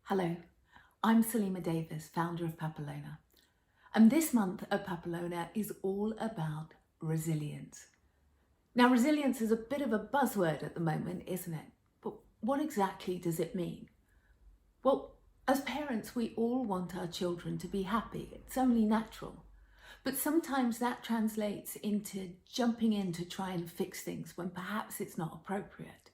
Hello, I'm Salima Davis, founder of Papillona. And this month at Papillona is all about resilience. Now, resilience is a bit of a buzzword at the moment, isn't it? But what exactly does it mean? Well, as parents, we all want our children to be happy. It's only natural. But sometimes that translates into jumping in to try and fix things when perhaps it's not appropriate.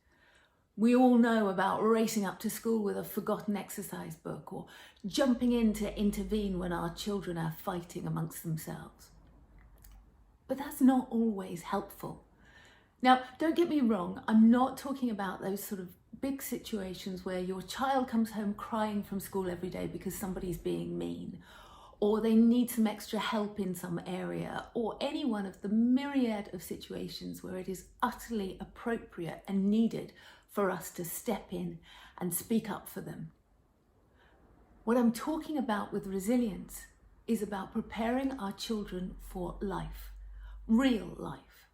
We all know about racing up to school with a forgotten exercise book or jumping in to intervene when our children are fighting amongst themselves. But that's not always helpful. Now, don't get me wrong, I'm not talking about those sort of big situations where your child comes home crying from school every day because somebody's being mean, or they need some extra help in some area, or any one of the myriad of situations where it is utterly appropriate and needed for us to step in and speak up for them. What I'm talking about with resilience is about preparing our children for life, real life.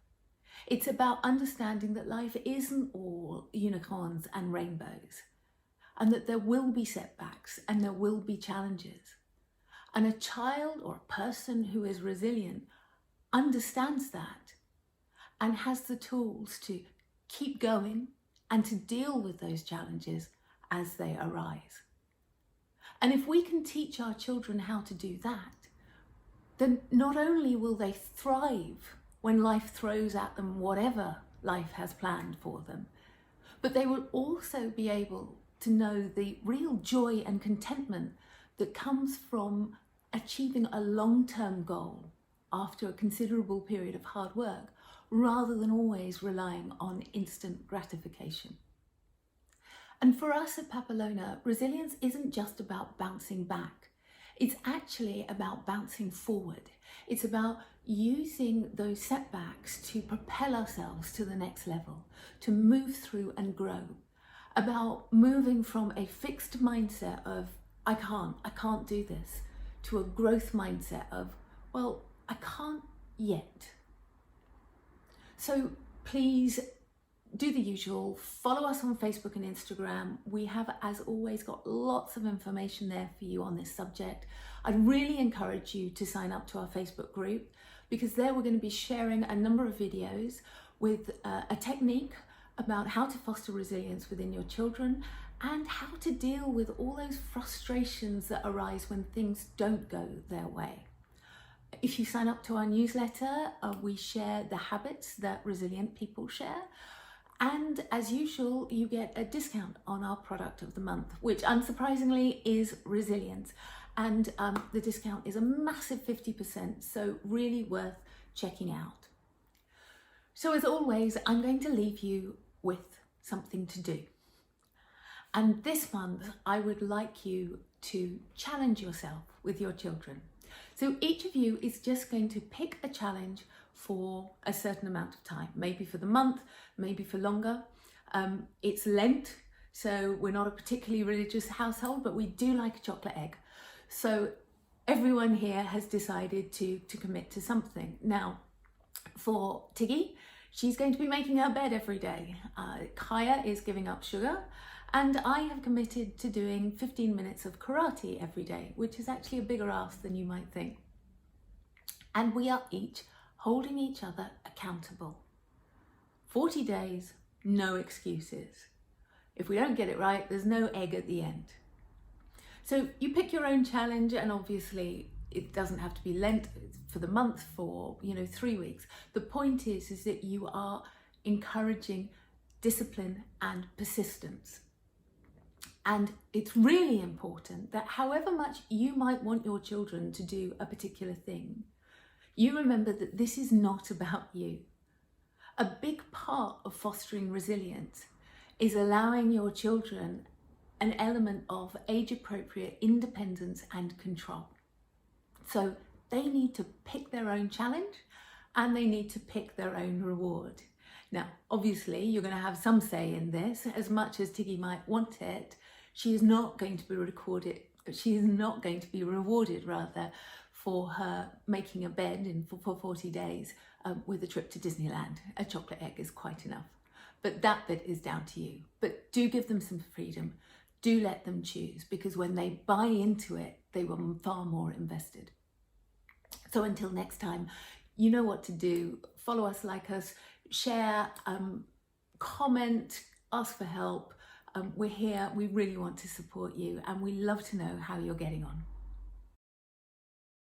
It's about understanding that life isn't all unicorns and rainbows, and that there will be setbacks and there will be challenges. And a child or a person who is resilient understands that and has the tools to keep going and to deal with those challenges as they arise. And if we can teach our children how to do that, then not only will they thrive when life throws at them whatever life has planned for them, but they will also be able to know the real joy and contentment that comes from achieving a long-term goal after a considerable period of hard work, rather than always relying on instant gratification. And for us at Papillona, resilience isn't just about bouncing back. It's actually about bouncing forward. It's about using those setbacks to propel ourselves to the next level, to move through and grow. About moving from a fixed mindset of, I can't do this, to a growth mindset of, well, I can't yet. So please do the usual, follow us on Facebook and Instagram. We have, as always, got lots of information there for you on this subject. I'd really encourage you to sign up to our Facebook group, because there we're going to be sharing a number of videos with a technique about how to foster resilience within your children and how to deal with all those frustrations that arise when things don't go their way. If you sign up to our newsletter, we share the habits that resilient people share. And as usual, you get a discount on our product of the month, which unsurprisingly is resilience. And the discount is a massive 50%, so really worth checking out. So as always, I'm going to leave you with something to do. And this month, I would like you to challenge yourself with your children. So each of you is just going to pick a challenge for a certain amount of time, maybe for the month, maybe for longer. It's Lent, so we're not a particularly religious household, but we do like a chocolate egg. So everyone here has decided to commit to something. Now, for Tiggy, she's going to be making her bed every day. Kaya is giving up sugar. And I have committed to doing 15 minutes of karate every day, which is actually a bigger ask than you might think. And we are each holding each other accountable. 40 days, no excuses. If we don't get it right, there's no egg at the end. So you pick your own challenge, and obviously it doesn't have to be Lent for the month, for 3 weeks. The point is that you are encouraging discipline and persistence. And it's really important that however much you might want your children to do a particular thing, you remember that this is not about you. A big part of fostering resilience is allowing your children an element of age-appropriate independence and control. So they need to pick their own challenge and they need to pick their own reward. Now, obviously, you're going to have some say in this. As much as Tiggy might want it, she is not going to be rewarded for her making a bed for 40 days with a trip to Disneyland. A chocolate egg is quite enough. But that bit is down to you. But do give them some freedom. do let them choose, because when they buy into it, they were far more invested. So until next time, you know what to do. Follow us, like us, share, comment, ask for help. We're here. We really want to support you, and we love to know how you're getting on.